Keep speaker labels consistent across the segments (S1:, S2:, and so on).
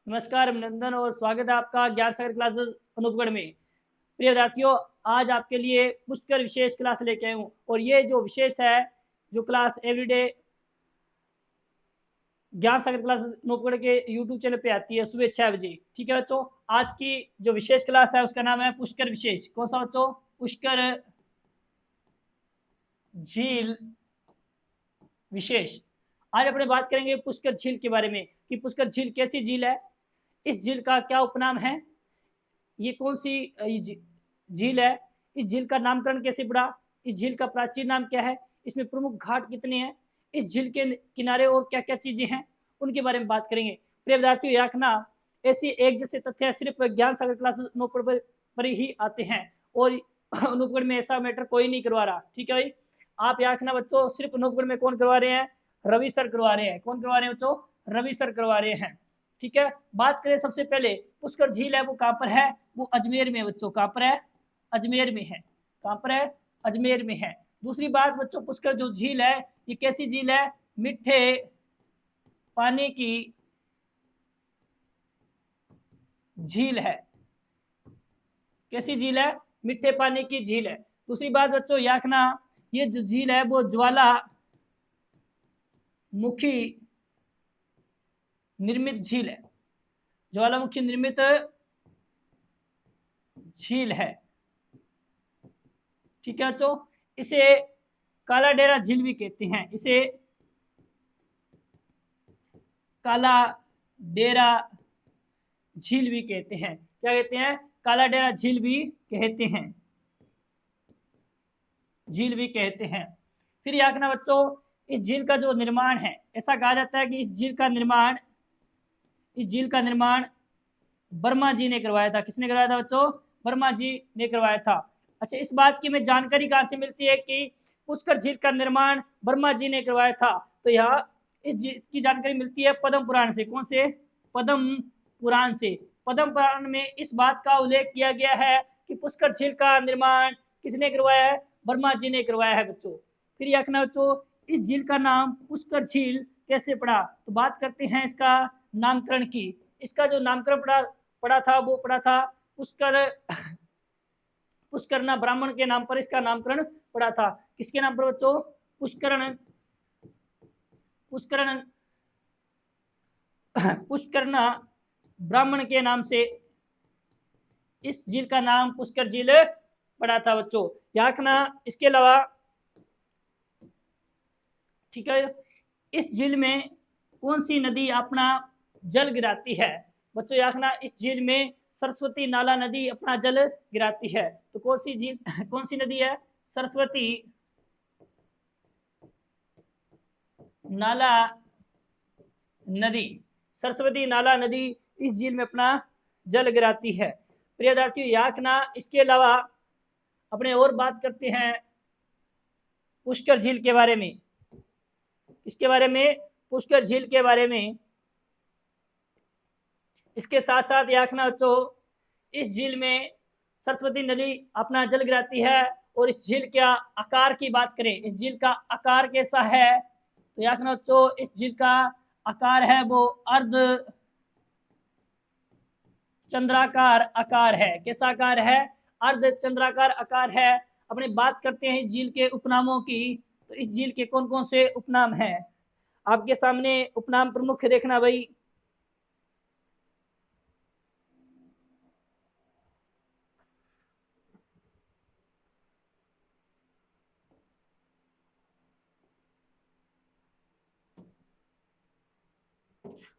S1: नमस्कार, अभिनंदन और स्वागत है आपका ज्ञान सागर क्लासेस अनूपगढ़ में। प्रिय विद्यार्थियों, आज आपके लिए पुष्कर विशेष क्लास लेके आया हूँ और ये जो विशेष है, जो क्लास एवरीडे ज्ञान सागर क्लासेस अनूपगढ़ के यूट्यूब चैनल पे आती है सुबह 6 बजे। ठीक है बच्चों, आज की जो विशेष क्लास है उसका नाम है पुष्कर विशेष। कौन सा बच्चों? पुष्कर झील विशेष। आज अपने बात करेंगे पुष्कर झील के बारे में कि पुष्कर झील कैसी झील है, इस झील का क्या उपनाम है, ये कौन सी झील है, इस झील का नामकरण कैसे पड़ा, इस झील का प्राचीन नाम क्या है, इसमें प्रमुख घाट कितने हैं, इस झील के किनारे और क्या क्या चीजें हैं, उनके बारे में बात करेंगे। प्रिय विद्यार्थियों, याद रखना ऐसी एक जैसे तथ्य सिर्फ ज्ञान सागर क्लासेस अनूपगढ़ पर ही आते हैं और अनूपगढ़ में ऐसा मैटर कोई नहीं करवा रहा। ठीक है भाई, आप याद रखना बच्चों, सिर्फ अनूपगढ़ में कौन करवा रहे हैं? रवि सर करवा रहे हैं। कौन करवा रहे हैं बच्चों? रवि सर करवा रहे हैं। ठीक है, बात करें सबसे पहले पुष्कर झील है वो कहाँ पर है? वो अजमेर में है बच्चों। कहाँ पर है? अजमेर में है। कहाँ पर है? अजमेर में है। दूसरी बात बच्चों, पुष्कर जो झील है ये कैसी झील है? मीठे पानी की झील है। कैसी झील है? मीठे पानी की झील है। दूसरी बात बच्चों याद रखना, ये जो झील है वो ज्वालामुखी निर्मित झील है। ज्वालामुखी निर्मित झील है। ठीक है बच्चों, इसे काला डेरा झील भी कहते हैं। इसे काला डेरा झील भी कहते हैं। क्या कहते हैं? काला डेरा झील भी कहते हैं। झील भी कहते हैं। फिर याद रखना बच्चों, इस झील का जो निर्माण है, ऐसा कहा जाता है कि इस झील का निर्माण वर्मा जी ने करवाया था। किसने करवाया था बच्चों? वर्मा जी ने करवाया था। अच्छा, इस बात की हमें जानकारी कहाँ से मिलती है कि पुष्कर झील का निर्माण वर्मा जी ने करवाया था? तो यहाँ इस झील की जानकारी मिलती है पद्म पुराण से। कौन से? पद्म पुराण से। पद्म पुराण में इस बात का उल्लेख किया गया है कि पुष्कर झील का निर्माण किसने करवाया है? वर्मा जी ने करवाया है बच्चों। फिर यह रखना बच्चों, इस झील का नाम पुष्कर झील कैसे पड़ा? तो बात करते हैं इसका नामकरण की। इसका जो नामकरण पड़ा था वो पड़ा था पुष्करना ब्राह्मण के नाम पर इसका नामकरण पड़ा था। किसके नाम पर बच्चों? पुष्करण पुष्करण पुष्करना ब्राह्मण के नाम से इस झील का नाम पुष्कर झील पड़ा था बच्चों। याद रखना, इसके अलावा ठीक है, इस झील में कौन सी नदी अपना जल गिराती है? बच्चों याद रखना, इस झील में सरस्वती नाला नदी अपना जल गिराती है। तो कौन सी झील कौन सी नदी है? सरस्वती नाला नदी। सरस्वती नाला नदी इस झील में अपना जल गिराती है। प्रिय विद्यार्थियों याद रखना, इसके अलावा अपने और बात करते हैं पुष्कर झील के बारे में। इसके बारे में, पुष्कर झील के बारे में, इसके साथ साथ याद रखना बच्चों, इस झील में सरस्वती नदी अपना जल गिराती है। और इस झील के आकार की बात करें, इस झील का आकार कैसा है? तो याद रखना बच्चों, इस झील का आकार है वो अर्ध चंद्राकार आकार है। कैसा आकार है? अर्ध चंद्राकार आकार है। अपने बात करते हैं इस झील के उपनामों की। तो इस झील के कौन कौन से उपनाम हैं? आपके सामने उपनाम प्रमुख देखना भाई।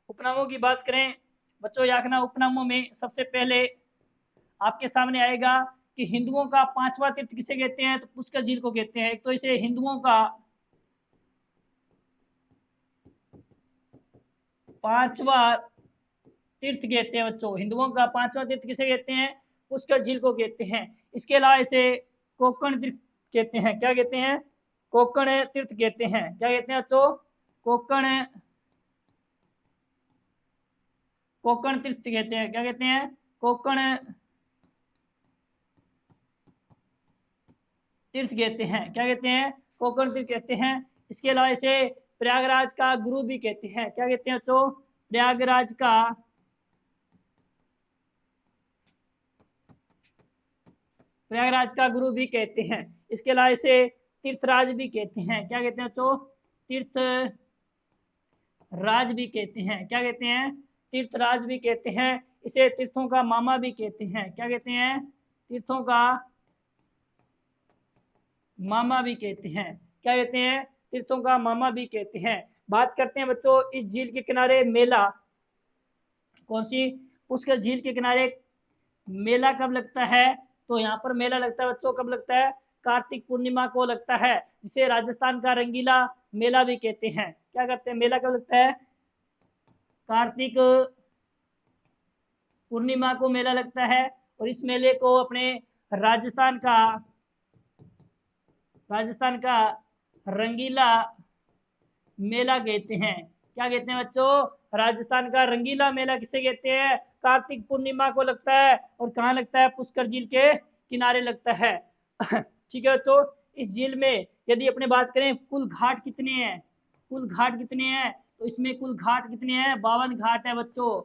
S1: उपनामों की बात करें बच्चों, याद रखना, उपनामों में सबसे पहले आपके सामने आएगा कि हिंदुओं का पांचवा तीर्थ किसे कहते हैं? तो पुष्कर झील को कहते हैं। एक तो इसे हिंदुओं का पांचवा तीर्थ कहते हैं बच्चों। हिंदुओं का पांचवा तीर्थ किसे कहते हैं? पुष्कर झील को कहते हैं। इसके अलावा इसे कोकण तीर्थ कहते हैं। क्या कहते हैं? कोकण तीर्थ कहते हैं। क्या कहते हैं बच्चों? कोकण तीर्थ कहते हैं। क्या कहते हैं? कोकण तीर्थ कहते हैं। क्या कहते हैं? कोकण तीर्थ कहते हैं। इसके अलावा इसे प्रयागराज का गुरु भी कहते हैं। क्या कहते हैं बच्चों? प्रयागराज का प्रयागराज का गुरु भी कहते हैं। इसके अलावा इसे तीर्थराज भी कहते हैं। क्या कहते हैं बच्चों? तीर्थराज भी कहते हैं। क्या कहते हैं? तीर्थराज भी कहते हैं। इसे तीर्थों का मामा भी कहते हैं। क्या कहते हैं? तीर्थों का मामा भी कहते हैं। क्या कहते हैं? तीर्थों का मामा भी कहते हैं। बात करते हैं बच्चों इस झील के किनारे मेला, कौन सी? पुष्कर झील के किनारे मेला कब लगता है? तो यहाँ पर मेला लगता है बच्चों, कब लगता है? कार्तिक पूर्णिमा को लगता है, जिसे राजस्थान का रंगीला मेला भी कहते हैं। क्या करते हैं? मेला कब लगता है? कार्तिक पूर्णिमा को मेला लगता है। और इस मेले को अपने राजस्थान का रंगीला मेला कहते हैं। क्या कहते हैं बच्चों? राजस्थान का रंगीला मेला किसे कहते हैं? कार्तिक पूर्णिमा को लगता है। और कहाँ लगता है? पुष्कर झील के किनारे लगता है। ठीक है बच्चों, इस झील में यदि अपने बात करें कुल घाट कितने हैं, कुल घाट कितने हैं, तो इसमें कुल घाट कितने हैं? 52 घाट है बच्चों।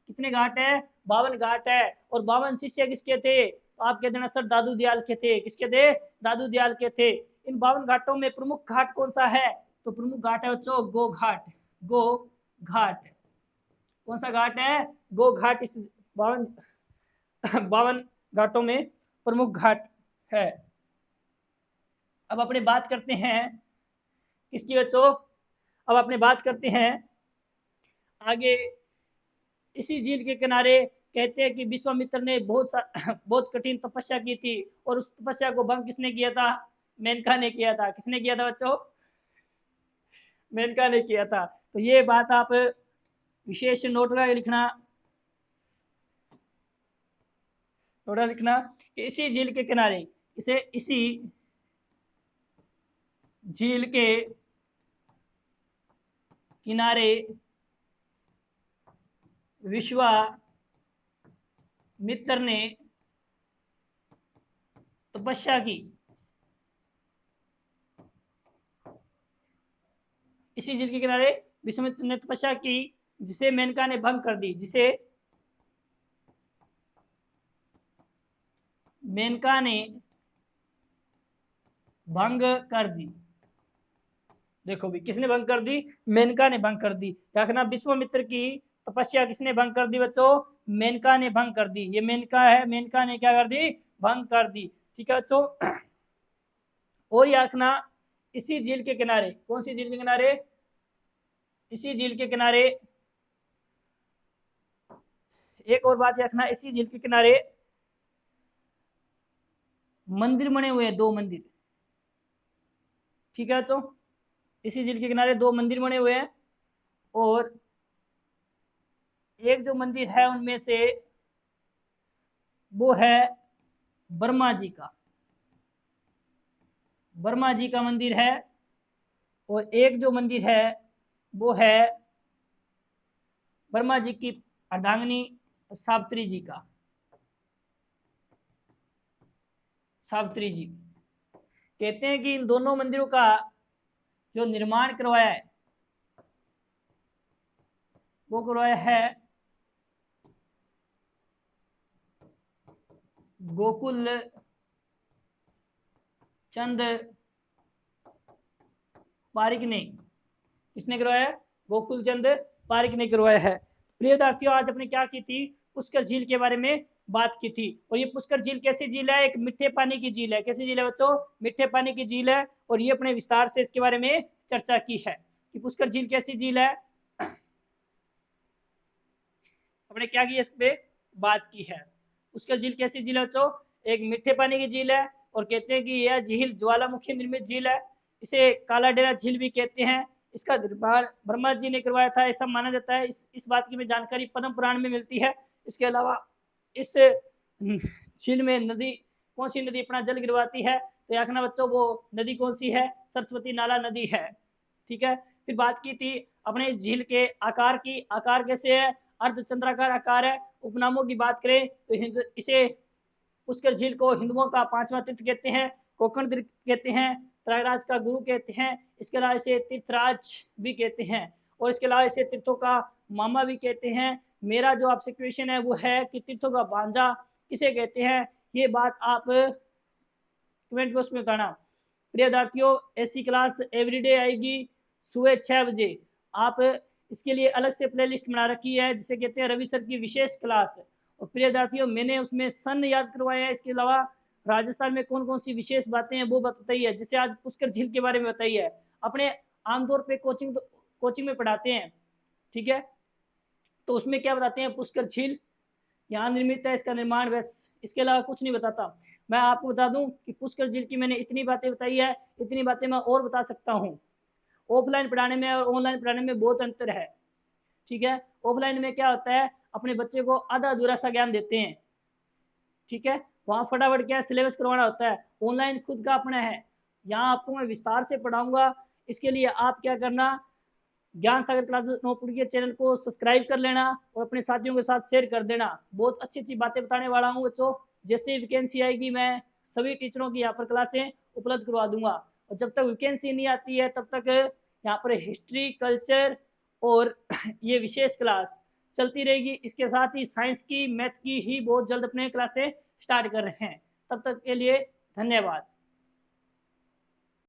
S1: कितने घाट है? 52 घाट है। और 52 शिष्य किसके थे? तो आप कह देना सर दादू दयाल के थे। किसके थे? दादू दयाल के थे। इन 52 घाटों में प्रमुख घाट कौन सा है? तो प्रमुख घाट है बच्चों गो घाट। गो घाट कौन सा घाट है? गो घाट इस 52 घाटों में प्रमुख घाट है। अब अपने बात करते हैं किसकी बच्चों? अब अपने बात करते हैं आगे। इसी झील के किनारे कहते हैं कि विश्वामित्र ने बहुत कठिन तपस्या की थी। और उस तपस्या को भंग किसने किया था? मेनका ने किया था। किसने किया था बच्चों? मेनका ने किया था। तो ये बात आप विशेष नोट लिखना कि इसी झील के किनारे, इसी झील के किनारे विश्वामित्र ने तपस्या की। इसी झील के किनारे विश्वामित्र ने तपस्या की, जिसे मेनका ने भंग कर दी। जिसे मेनका ने भंग कर दी। देखो भी किसने भंग कर दी? मेनका ने भंग कर दी। रखना विश्वामित्र की तपस्या किसने भंग कर दी बच्चों? मेनका ने भंग कर दी। ये मेनका है, मेनका ने क्या कर दी? भंग कर दी। ठीक है बच्चों। और याद रखना इसी झील के किनारे, कौन सी झील के किनारे? इसी झील के किनारे एक और बात याद रखना, इसी झील के किनारे मंदिर बने हुए हैं, 2 मंदिर। ठीक है बच्चों, इसी झील के किनारे 2 मंदिर बने हुए हैं। और एक जो मंदिर है उनमें से वो है ब्रह्मा जी का, ब्रह्मा जी का मंदिर है। और एक जो मंदिर है वो है ब्रह्मा जी की अर्धांगिनी सावित्री जी का। सावित्री जी कहते हैं कि इन दोनों मंदिरों का जो निर्माण करवाया है वो करवाया है गोकुल चंद पारिक ने। किसने करवाया? गोकुल चंद पारिक ने करवाया है। प्रिय विद्यार्थियों, आज अपने क्या की थी? पुष्कर झील के बारे में बात की थी। और ये पुष्कर झील कैसी झील है? एक मीठे पानी की झील है। कैसी झील है बच्चों? मीठे पानी की झील है। और ये अपने विस्तार से इसके बारे में चर्चा की है कि पुष्कर झील कैसी झील है। अपने क्या की इस पे बात की है। पुष्कर झील कैसी झील है बच्चों? एक मीठे पानी की झील है। और कहते हैं कि यह झील ज्वालामुखी निर्मित झील है। इसे काला डेरा झील भी कहते हैं। इसका निर्माण ब्रह्मा जी ने करवाया था, ऐसा माना जाता है। इस बात की में जानकारी पद्म पुराण में मिलती है। इसके अलावा इस झील में नदी, कौन सी नदी अपना जल गिरवाती है? तो याद रखना बच्चों वो नदी कौन सी है? सरस्वती नाला नदी है। ठीक है। फिर बात की थी अपने झील के आकार की। आकार कैसे है? अर्धचंद्राकार आकार है। उपनामों की बात करें तो इसे पुष्कर झील को हिंदुओं का 5वां तीर्थ कहते हैं, कोकण तीर्थ कहते हैं, प्रयागराज का गुरु कहते हैं। इसके अलावा इसे तीर्थराज भी कहते हैं। और इसके अलावा इसे तीर्थों का मामा भी कहते हैं। मेरा जो आपसे क्वेश्चन है वो है कि तीर्थों का भांजा किसे कहते हैं? ये बात आप कमेंट बॉक्स में बताना। प्रिय विद्यार्थियों, ऐसी क्लास एवरीडे आएगी सुबह 6 बजे। आप इसके लिए अलग से प्लेलिस्ट बना रखी है जिसे कहते हैं रवि सर की विशेष क्लास। और प्रिय विद्यार्थियों, मैंने उसमें सन याद करवाया है, इसके अलावा राजस्थान में कौन कौन सी विशेष बातें हैं वो बताई है। जैसे आज पुष्कर झील के बारे में बताई है, अपने आमतौर पे कोचिंग में पढ़ाते हैं, ठीक है, तो उसमें क्या बताते हैं, पुष्कर झील यहाँ निर्मित है, इसका निर्माण, बस, इसके अलावा कुछ नहीं बताता। मैं आपको बता दूं कि पुष्कर झील की मैंने इतनी बातें बताई है, इतनी बातें मैं और बता सकता हूँ। ऑफलाइन पढ़ाने में और ऑनलाइन पढ़ाने में बहुत अंतर है, ठीक है। ऑफलाइन में क्या होता है, अपने बच्चे को आधा अधूरा सा ज्ञान देते हैं, ठीक है, वहाँ फटाफट क्या सिलेबस करवाना होता है। ऑनलाइन खुद का अपना है, यहाँ आपको मैं विस्तार से पढ़ाऊंगा। इसके लिए आप क्या करना, ज्ञान सागर क्लासेस नोटबुक के चैनल को सब्सक्राइब कर लेना और अपने साथियों के साथ शेयर कर देना। बहुत अच्छी अच्छी बातें बताने वाला हूँ बच्चों। जैसे वैकेंसी आएगी मैं सभी टीचरों की यहाँ पर क्लासें उपलब्ध करवा दूंगा। और जब तक वैकेंसी नहीं आती है तब तक यहाँ पर हिस्ट्री, कल्चर और ये विशेष क्लास चलती रहेगी। इसके साथ ही साइंस की, मैथ की ही बहुत जल्द अपने क्लासें स्टार्ट कर रहे हैं। तब तक के लिए धन्यवाद।